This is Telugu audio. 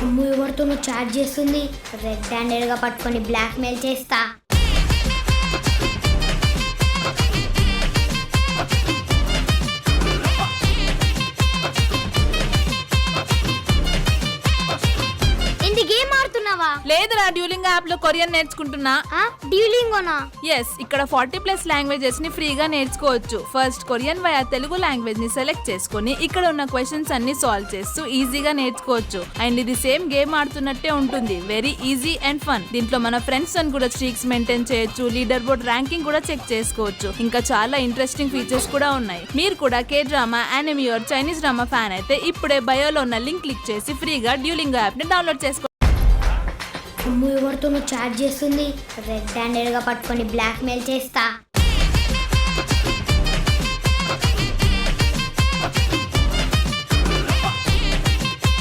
అమ్ము ఎవరితోనో చాట్ చేస్తుంది. రెడ్ హ్యాండెడ్ గా పట్టుకొని బ్లాక్ మెయిల్ చేస్తా. ఇంది గేమ్ ఆడుతున్నావా? లేదురా, డ్యూలింగ్ యాప్ లో కొరియన్ నేర్చుకుంటున్నా. డ్యూలింగోనా? ఎస్, ఇక్కడ 40+ లాంగ్వేజెస్ ని ఫ్రీగా నేర్చుకోవచ్చు. First Korean via Telugu language ని సెలెక్ట్ చేసుకుని ఇక్కడ ఉన్న క్వశ్చన్స్ అన్ని సాల్వ్ చేస్తూ ఈజీగా నేర్చుకోవచ్చు. అండ్ ఇది సేమ్ గేమ్ ఆడుతున్నట్టే ఉంటుంది. Very easy and fun. దీంట్లో మన ఫ్రెండ్స్ అని కూడా స్ట్రీక్స్ మెయింటైన్ చేయొచ్చు. లీడర్ బోర్డ్ ర్యాంకింగ్ కూడా చెక్ చేసుకోవచ్చు. ఇంకా చాలా ఇంట్రెస్టింగ్ ఫీచర్స్ కూడా ఉన్నాయి. మీరు కూడా K drama, anime or Chinese drama fan అయితే ఇప్పుడే బయోలో ఉన్న లింక్ క్లిక్ చేసి ఫ్రీగా డ్యూలింగో యాప్ ని డౌన్లోడ్ చేసుకో. అమ్ము ఎవరితోనో చాట్ చేస్తుంది. రెడ్ హ్యాండెడ్ గా పట్టుకొని బ్లాక్ మెయిల్ చేస్తా.